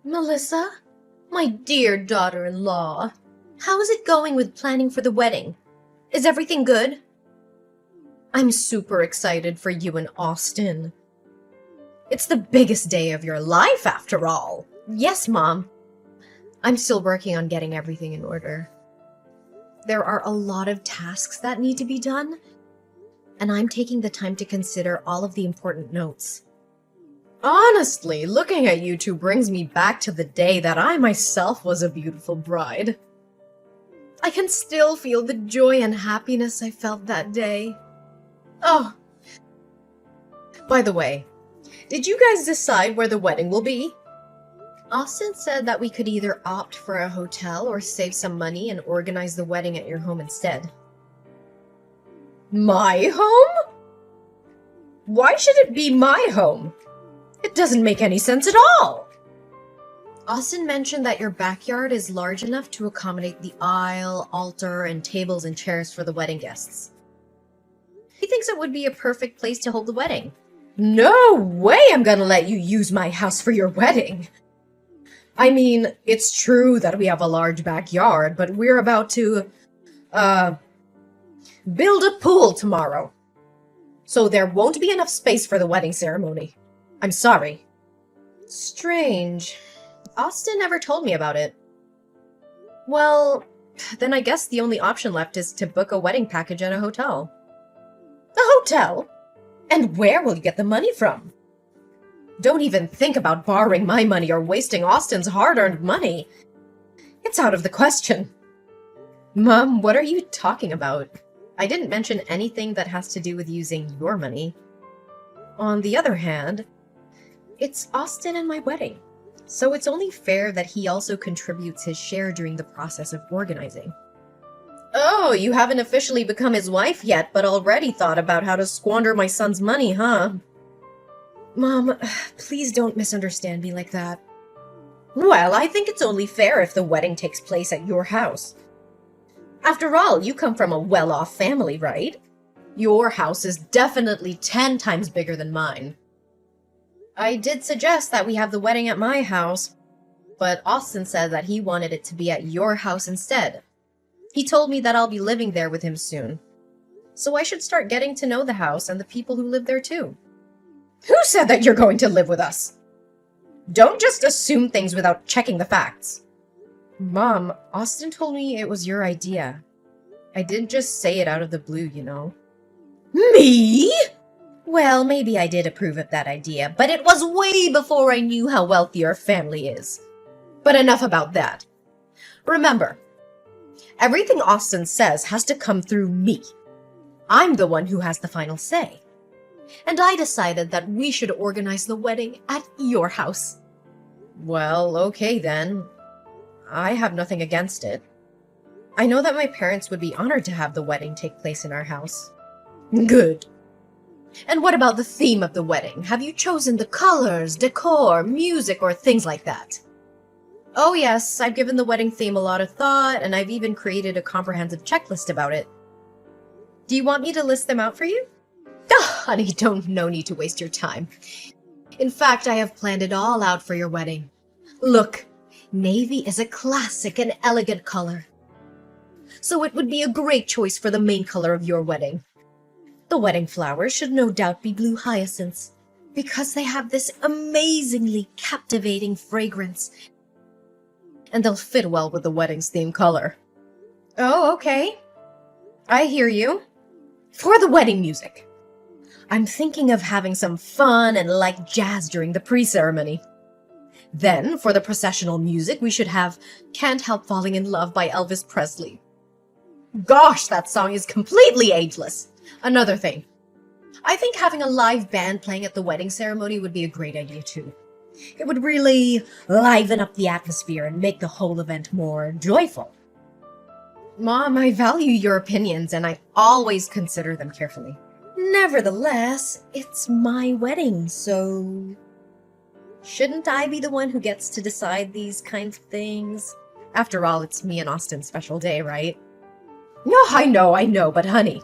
Melissa, my dear daughter-in-law, how is it going with planning for the wedding? Is everything good? I'm super excited for you and Austin. It's the biggest day of your life, after all. Yes, Mom. I'm still working on getting everything in order. There are a lot of tasks that need to be done, and I'm taking the time to consider all of the important notes. Honestly, looking at you two brings me back to the day that I myself was a beautiful bride. I can still feel the joy and happiness I felt that day. Oh, by the way, did you guys decide where the wedding will be? Austin said that we could either opt for a hotel or save some money and organize the wedding at your home instead. My home? Why should it be my home? It doesn't make any sense at all! Austin mentioned that your backyard is large enough to accommodate the aisle, altar, and tables and chairs for the wedding guests. He thinks it would be a perfect place to hold the wedding. No way I'm gonna let you use my house for your wedding! I mean, it's true that we have a large backyard, but we're about to, build a pool tomorrow. So there won't be enough space for the wedding ceremony. I'm sorry. Strange. Austin never told me about it. Well, then I guess the only option left is to book a wedding package at a hotel. A hotel? And where will you get the money from? Don't even think about borrowing my money or wasting Austin's hard-earned money. It's out of the question. Mom, what are you talking about? I didn't mention anything that has to do with using your money. On the other hand, it's Austin and my wedding, so it's only fair that he also contributes his share during the process of organizing. Oh, you haven't officially become his wife yet, but already thought about how to squander my son's money, huh? Mom, please don't misunderstand me like that. Well, I think it's only fair if the wedding takes place at your house. After all, you come from a well-off family, right? Your house is definitely 10 times bigger than mine. I did suggest that we have the wedding at my house, but Austin said that he wanted it to be at your house instead. He told me that I'll be living there with him soon, so I should start getting to know the house and the people who live there too. Who said that you're going to live with us? Don't just assume things without checking the facts. Mom, Austin told me it was your idea. I didn't just say it out of the blue, you know. Me? Well, maybe I did approve of that idea, but it was way before I knew how wealthy your family is. But enough about that. Remember, everything Austin says has to come through me. I'm the one who has the final say. And I decided that we should organize the wedding at your house. Well, okay then. I have nothing against it. I know that my parents would be honored to have the wedding take place in our house. Good. And what about the theme of the wedding? Have you chosen the colors, decor, music, or things like that? Oh yes, I've given the wedding theme a lot of thought, and I've even created a comprehensive checklist about it. Do you want me to list them out for you? Ah, honey, no need to waste your time. In fact, I have planned it all out for your wedding. Look, navy is a classic and elegant color, so it would be a great choice for the main color of your wedding. The wedding flowers should no doubt be blue hyacinths, because they have this amazingly captivating fragrance, and they'll fit well with the wedding's theme color. Oh, okay. I hear you. For the wedding music, I'm thinking of having some fun and light jazz during the pre-ceremony. Then, for the processional music, we should have Can't Help Falling in Love by Elvis Presley. Gosh, that song is completely ageless. Another thing, I think having a live band playing at the wedding ceremony would be a great idea too. It would really liven up the atmosphere and make the whole event more joyful. Mom, I value your opinions and I always consider them carefully. Nevertheless, it's my wedding, so shouldn't I be the one who gets to decide these kinds of things? After all, it's me and Austin's special day, right? No, I know, but honey,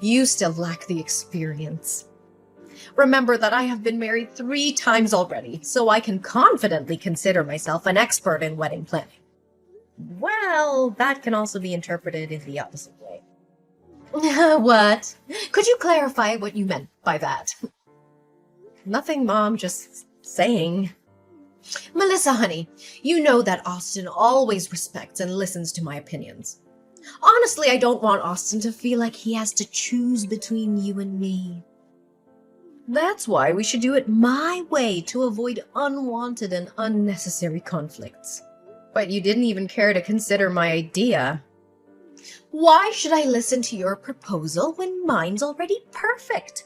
you still lack the experience. Remember that I have been married 3 times already, so I can confidently consider myself an expert in wedding planning. Well, that can also be interpreted in the opposite way. What? Could you clarify what you meant by that? Nothing, Mom, just saying. Melissa, honey, you know that Austin always respects and listens to my opinions. Honestly, I don't want Austin to feel like he has to choose between you and me. That's why we should do it my way to avoid unwanted and unnecessary conflicts. But you didn't even care to consider my idea. Why should I listen to your proposal when mine's already perfect?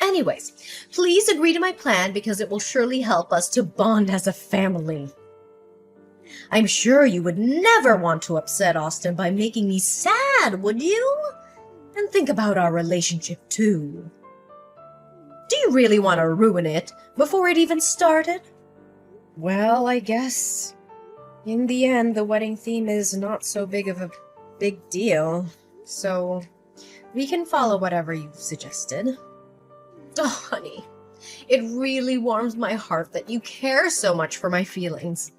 Anyways, please agree to my plan because it will surely help us to bond as a family. I'm sure you would never want to upset Austin by making me sad, would you? And think about our relationship too. Do you really want to ruin it before it even started? Well, I guess in the end the wedding theme is not so big of a big deal, so we can follow whatever you've suggested. Oh, honey, it really warms my heart that you care so much for my feelings.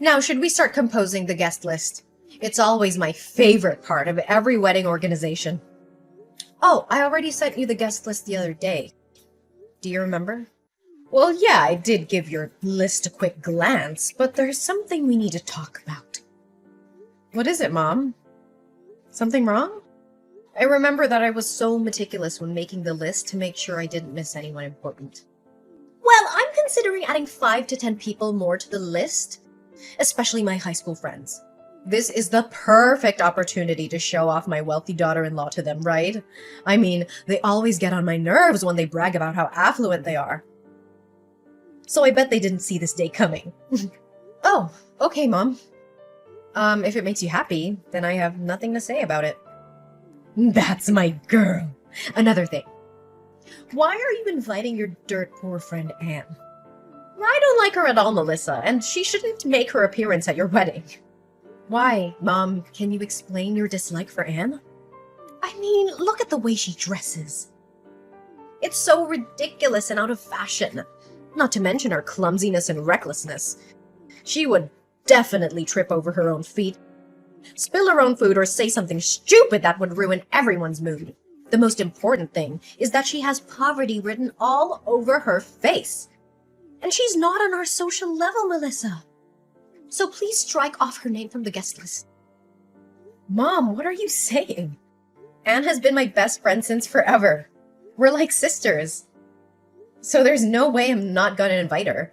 Now, should we start composing the guest list? It's always my favorite part of every wedding organization. Oh, I already sent you the guest list the other day. Do you remember? Well, yeah, I did give your list a quick glance, but there's something we need to talk about. What is it, Mom? Something wrong? I remember that I was so meticulous when making the list to make sure I didn't miss anyone important. Well, I'm considering adding 5 to 10 people more to the list, especially my high school friends. This is the perfect opportunity to show off my wealthy daughter-in-law to them, right? I mean, they always get on my nerves when they brag about how affluent they are. So I bet they didn't see this day coming. Oh, okay, Mom. If it makes you happy, then I have nothing to say about it. That's my girl. Another thing. Why are you inviting your dirt poor friend Anne? I don't like her at all, Melissa, and she shouldn't make her appearance at your wedding. Why, Mom? Can you explain your dislike for Anne? I mean, look at the way she dresses. It's so ridiculous and out of fashion. Not to mention her clumsiness and recklessness. She would definitely trip over her own feet, spill her own food, or say something stupid that would ruin everyone's mood. The most important thing is that she has poverty written all over her face. And she's not on our social level, Melissa. So please strike off her name from the guest list. Mom, what are you saying? Anne has been my best friend since forever. We're like sisters. So there's no way I'm not gonna invite her.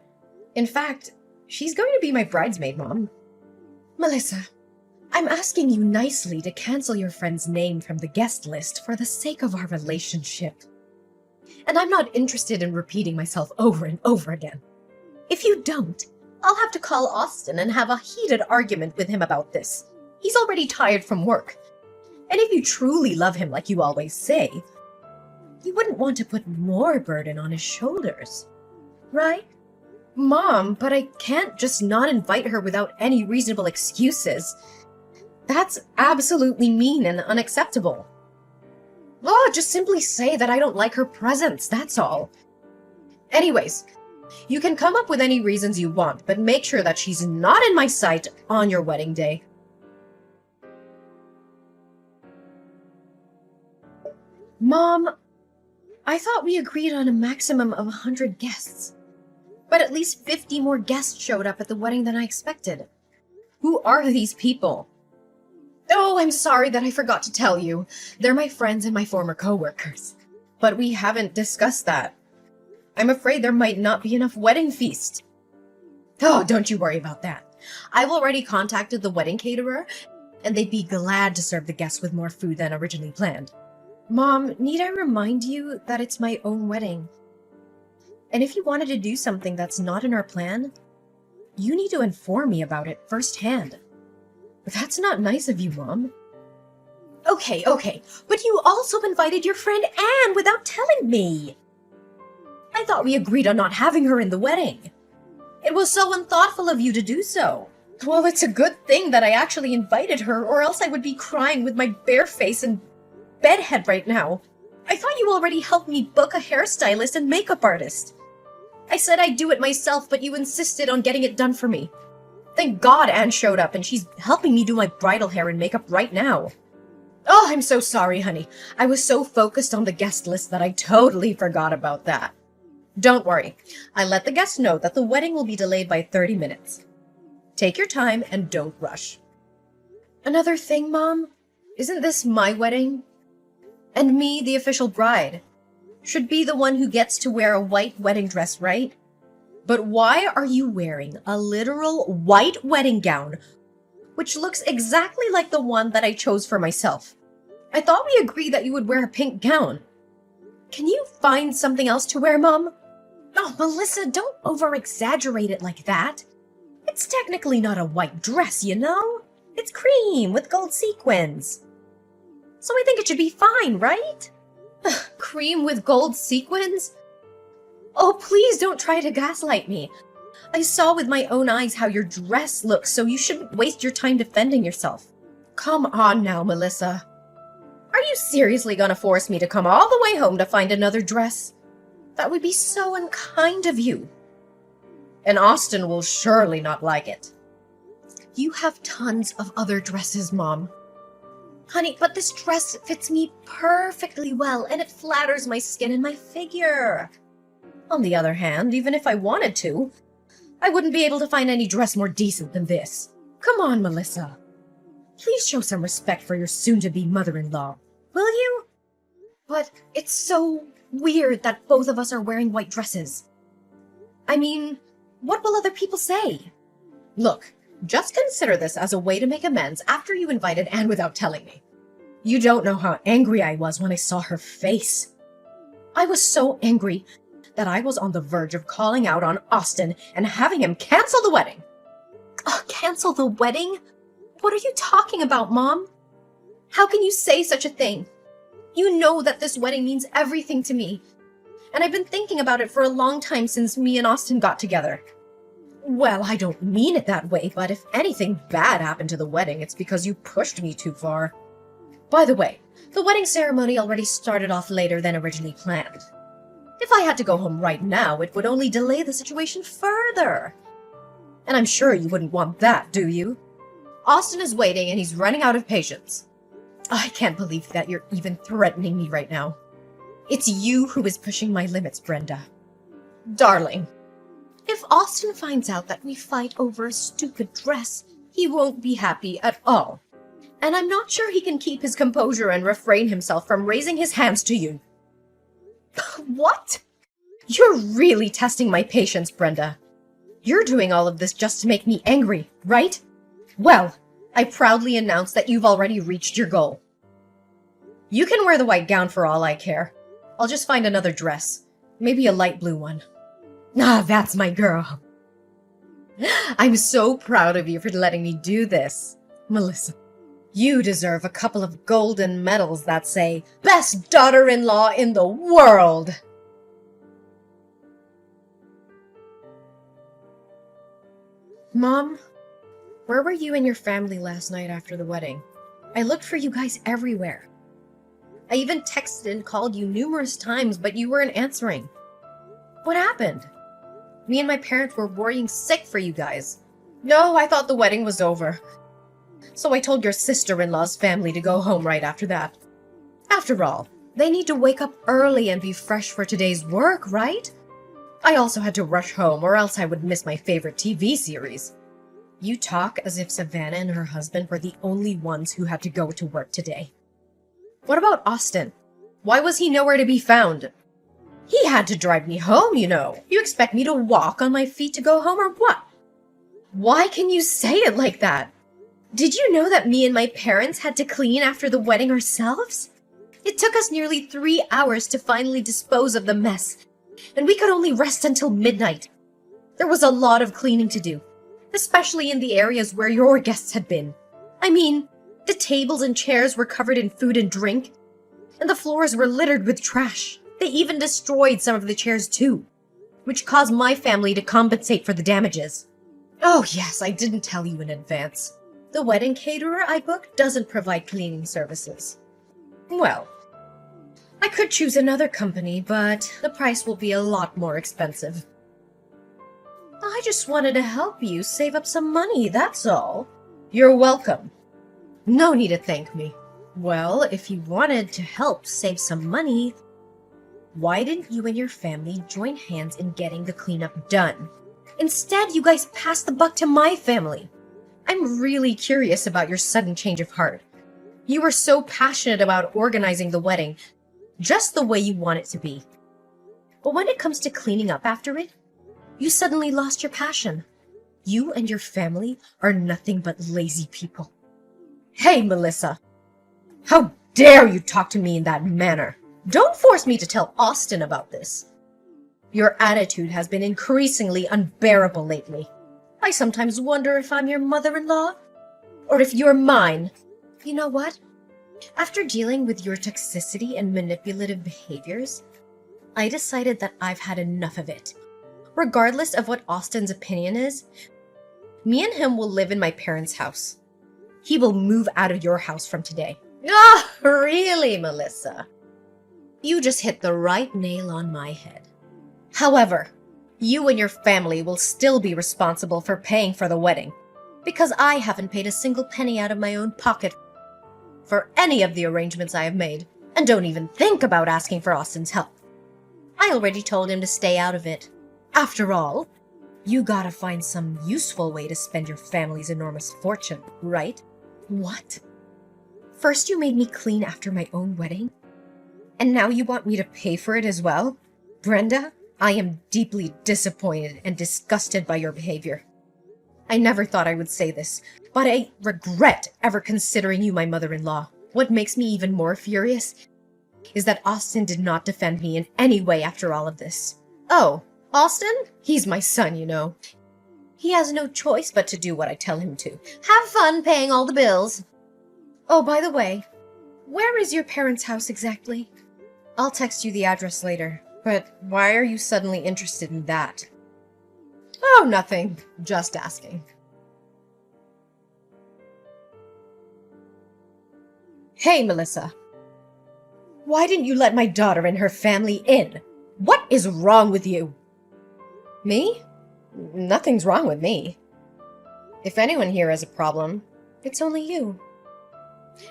In fact, she's going to be my bridesmaid, Mom. Melissa, I'm asking you nicely to cancel your friend's name from the guest list for the sake of our relationship. And I'm not interested in repeating myself over and over again. If you don't, I'll have to call Austin and have a heated argument with him about this. He's already tired from work. And if you truly love him like you always say, you wouldn't want to put more burden on his shoulders, right? Mom, but I can't just not invite her without any reasonable excuses. That's absolutely mean and unacceptable. Oh, just simply say that I don't like her presence, that's all. Anyways, you can come up with any reasons you want, but make sure that she's not in my sight on your wedding day. Mom, I thought we agreed on a maximum of 100 guests. But at least 50 more guests showed up at the wedding than I expected. Who are these people? Oh, I'm sorry that I forgot to tell you. They're my friends and my former co-workers. But we haven't discussed that. I'm afraid there might not be enough wedding feast. Oh, don't you worry about that. I've already contacted the wedding caterer, and they'd be glad to serve the guests with more food than originally planned. Mom, need I remind you that it's my own wedding? And if you wanted to do something that's not in our plan, you need to inform me about it firsthand. That's not nice of you, Mom. Okay, but you also invited your friend Anne without telling me. I thought we agreed on not having her in the wedding. It was so unthoughtful of you to do so. Well, it's a good thing that I actually invited her, or else I would be crying with my bare face and bedhead right now. I thought you already helped me book a hairstylist and makeup artist. I said I'd do it myself, but you insisted on getting it done for me. Thank God Anne showed up, and she's helping me do my bridal hair and makeup right now. Oh, I'm so sorry, honey. I was so focused on the guest list that I totally forgot about that. Don't worry. I let the guests know that the wedding will be delayed by 30 minutes. Take your time and don't rush. Another thing, Mom? Isn't this my wedding? And me, the official bride, should be the one who gets to wear a white wedding dress, right? But why are you wearing a literal white wedding gown, which looks exactly like the one that I chose for myself? I thought we agreed that you would wear a pink gown. Can you find something else to wear, Mom? Oh, Melissa, don't over-exaggerate it like that. It's technically not a white dress, you know? It's cream with gold sequins. So I think it should be fine, right? Cream with gold sequins? Oh, please don't try to gaslight me. I saw with my own eyes how your dress looks, so you shouldn't waste your time defending yourself. Come on now, Melissa. Are you seriously gonna force me to come all the way home to find another dress? That would be so unkind of you. And Austin will surely not like it. You have tons of other dresses, Mom. Honey, but this dress fits me perfectly well, and it flatters my skin and my figure. On the other hand, even if I wanted to, I wouldn't be able to find any dress more decent than this. Come on, Melissa. Please show some respect for your soon-to-be mother-in-law, will you? But it's so weird that both of us are wearing white dresses. I mean, what will other people say? Look, just consider this as a way to make amends after you invited Anne without telling me. You don't know how angry I was when I saw her face. I was so angry that I was on the verge of calling out on Austin and having him cancel the wedding. Cancel the wedding? What are you talking about, Mom? How can you say such a thing? You know that this wedding means everything to me. And I've been thinking about it for a long time since me and Austin got together. Well, I don't mean it that way, but if anything bad happened to the wedding, it's because you pushed me too far. By the way, the wedding ceremony already started off later than originally planned. If I had to go home right now, it would only delay the situation further. And I'm sure you wouldn't want that, do you? Austin is waiting and he's running out of patience. I can't believe that you're even threatening me right now. It's you who is pushing my limits, Brenda. Darling, if Austin finds out that we fight over a stupid dress, he won't be happy at all. And I'm not sure he can keep his composure and refrain himself from raising his hands to you. What? You're really testing my patience, Brenda. You're doing all of this just to make me angry, right? Well, I proudly announce that you've already reached your goal. You can wear the white gown for all I care. I'll just find another dress. Maybe a light blue one. Ah, that's my girl. I'm so proud of you for letting me do this, Melissa. You deserve a couple of golden medals that say, Best Daughter-in-Law in the World! Mom, where were you and your family last night after the wedding? I looked for you guys everywhere. I even texted and called you numerous times, but you weren't answering. What happened? Me and my parents were worrying sick for you guys. No, I thought the wedding was over. So I told your sister-in-law's family to go home right after that. After all, they need to wake up early and be fresh for today's work, right? I also had to rush home or else I would miss my favorite TV series. You talk as if Savannah and her husband were the only ones who had to go to work today. What about Austin? Why was he nowhere to be found? He had to drive me home, you know. You expect me to walk on my feet to go home or what? Why can you say it like that? Did you know that me and my parents had to clean after the wedding ourselves? It took us nearly 3 hours to finally dispose of the mess, and we could only rest until midnight. There was a lot of cleaning to do, especially in the areas where your guests had been. I mean, the tables and chairs were covered in food and drink, and the floors were littered with trash. They even destroyed some of the chairs too, which caused my family to compensate for the damages. Oh yes, I didn't tell you in advance. The wedding caterer I booked doesn't provide cleaning services. Well, I could choose another company, but the price will be a lot more expensive. I just wanted to help you save up some money, that's all. You're welcome. No need to thank me. Well, if you wanted to help save some money, why didn't you and your family join hands in getting the cleanup done? Instead, you guys passed the buck to my family. I'm really curious about your sudden change of heart. You were so passionate about organizing the wedding, just the way you want it to be. But when it comes to cleaning up after it, you suddenly lost your passion. You and your family are nothing but lazy people. Hey, Melissa! How dare you talk to me in that manner? Don't force me to tell Austin about this. Your attitude has been increasingly unbearable lately. I sometimes wonder if I'm your mother-in-law, or if you're mine. You know what? After dealing with your toxicity and manipulative behaviors, I decided that I've had enough of it. Regardless of what Austin's opinion is, me and him will live in my parents' house. He will move out of your house from today. Ah, really, Melissa? You just hit the right nail on my head. However, you and your family will still be responsible for paying for the wedding, because I haven't paid a single penny out of my own pocket for any of the arrangements I have made, and don't even think about asking for Austin's help. I already told him to stay out of it. After all, you gotta find some useful way to spend your family's enormous fortune, right? What? First you made me clean after my own wedding, and now you want me to pay for it as well? Brenda, I am deeply disappointed and disgusted by your behavior. I never thought I would say this, but I regret ever considering you my mother-in-law. What makes me even more furious is that Austin did not defend me in any way after all of this. Oh, Austin? He's my son, you know. He has no choice but to do what I tell him to. Have fun paying all the bills. Oh, by the way, where is your parents' house exactly? I'll text you the address later, but why are you suddenly interested in that? Oh, nothing. Just asking. Hey, Melissa. Why didn't you let my daughter and her family in? What is wrong with you? Me? Nothing's wrong with me. If anyone here has a problem, it's only you.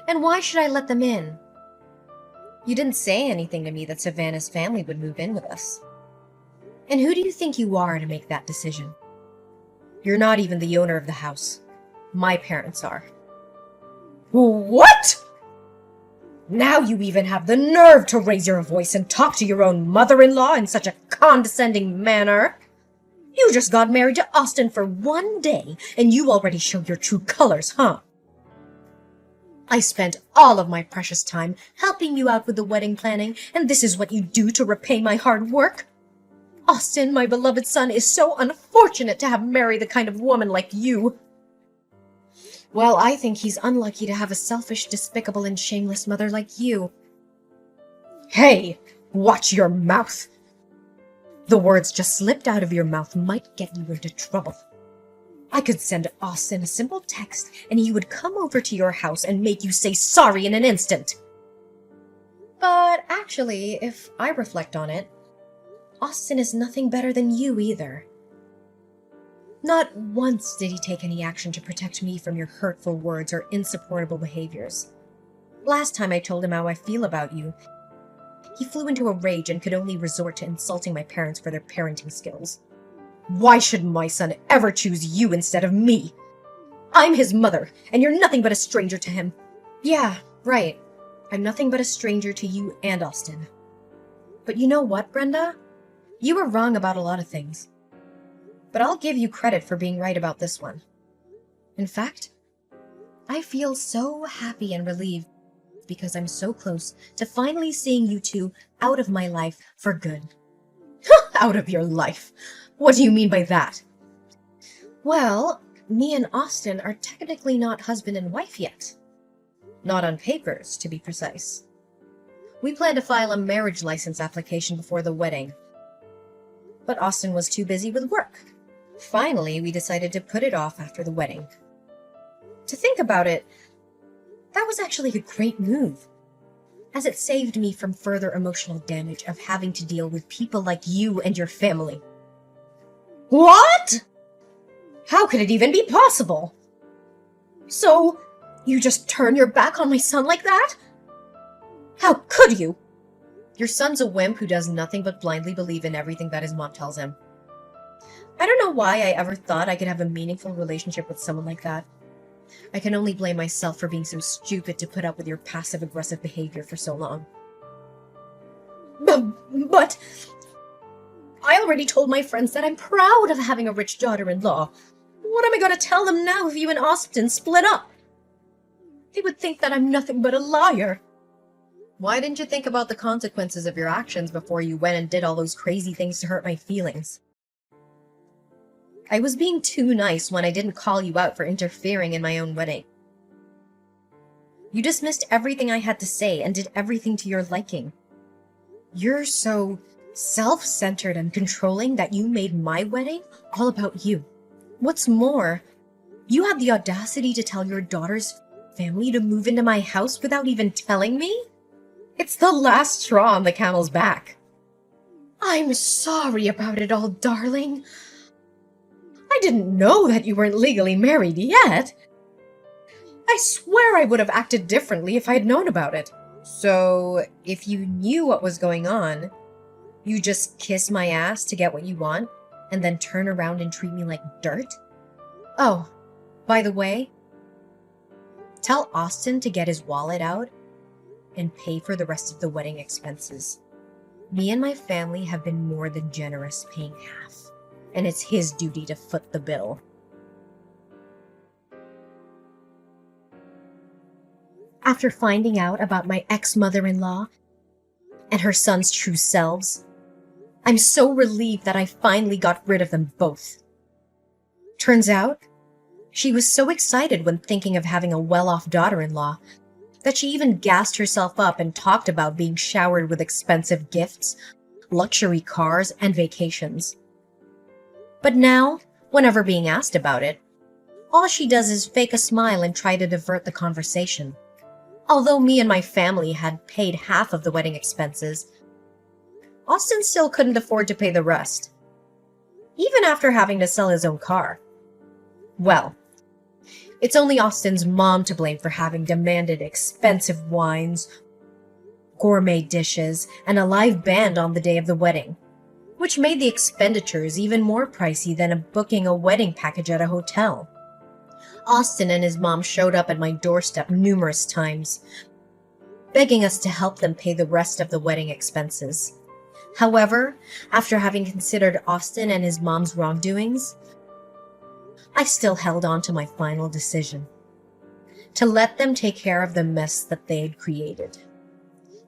And why should I let them in? You didn't say anything to me that Savannah's family would move in with us. And who do you think you are to make that decision? You're not even the owner of the house. My parents are. What? Now you even have the nerve to raise your voice and talk to your own mother-in-law in such a condescending manner. You just got married to Austin for one day, and you already show your true colors, huh? I spent all of my precious time helping you out with the wedding planning, and this is what you do to repay my hard work? Austin, my beloved son, is so unfortunate to have married the kind of woman like you. Well, I think he's unlucky to have a selfish, despicable, and shameless mother like you. Hey, watch your mouth. The words just slipped out of your mouth might get you into trouble. I could send Austin a simple text, and he would come over to your house and make you say sorry in an instant. But actually, if I reflect on it, Austin is nothing better than you either. Not once did he take any action to protect me from your hurtful words or insupportable behaviors. Last time I told him how I feel about you, he flew into a rage and could only resort to insulting my parents for their parenting skills. Why should my son ever choose you instead of me? I'm his mother, and you're nothing but a stranger to him. Yeah, right. I'm nothing but a stranger to you and Austin. But you know what, Brenda? You were wrong about a lot of things. But I'll give you credit for being right about this one. In fact, I feel so happy and relieved because I'm so close to finally seeing you two out of my life for good. Out of your life? What do you mean by that? Well, me and Austin are technically not husband and wife yet. Not on papers, to be precise. We plan to file a marriage license application before the wedding. But Austin was too busy with work. Finally, we decided to put it off after the wedding. To think about it, that was actually a great move. as it saved me from further emotional damage of having to deal with people like you and your family. What? How could it even be possible? So, you just turn your back on my son like that? How could you? Your son's a wimp who does nothing but blindly believe in everything that his mom tells him. I don't know why I ever thought I could have a meaningful relationship with someone like that. I can only blame myself for being so stupid to put up with your passive-aggressive behavior for so long. But I already told my friends that I'm proud of having a rich daughter-in-law. What am I going to tell them now if you and Austin split up? They would think that I'm nothing but a liar. Why didn't you think about the consequences of your actions before you went and did all those crazy things to hurt my feelings? I was being too nice when I didn't call you out for interfering in my own wedding. You dismissed everything I had to say and did everything to your liking. You're so self-centered and controlling that you made my wedding all about you. What's more, you had the audacity to tell your daughter's family to move into my house without even telling me? It's the last straw on the camel's back. I'm sorry about it all, darling. I didn't know that you weren't legally married yet. I swear I would have acted differently if I had known about it. So, if you knew what was going on, you just kiss my ass to get what you want, and then turn around and treat me like dirt? Oh, by the way, tell Austin to get his wallet out and pay for the rest of the wedding expenses. Me and my family have been more than generous paying half, and it's his duty to foot the bill. After finding out about my ex-mother-in-law and her son's true selves, I'm so relieved that I finally got rid of them both. Turns out, she was so excited when thinking of having a well-off daughter-in-law that she even gassed herself up and talked about being showered with expensive gifts, luxury cars, and vacations. But now, whenever being asked about it, all she does is fake a smile and try to divert the conversation. Although me and my family had paid half of the wedding expenses, Austin still couldn't afford to pay the rest, even after having to sell his own car. Well, it's only Austin's mom to blame for having demanded expensive wines, gourmet dishes, and a live band on the day of the wedding, which made the expenditures even more pricey than booking a wedding package at a hotel. Austin and his mom showed up at my doorstep numerous times, begging us to help them pay the rest of the wedding expenses. However, after having considered Austin and his mom's wrongdoings, I still held on to my final decision: to let them take care of the mess that they had created.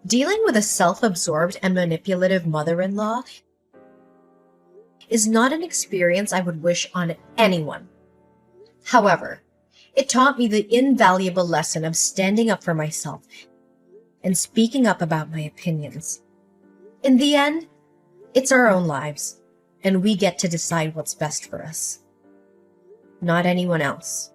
Dealing with a self-absorbed and manipulative mother-in-law is not an experience I would wish on anyone. However, it taught me the invaluable lesson of standing up for myself and speaking up about my opinions. In the end, it's our own lives, and we get to decide what's best for us, not anyone else.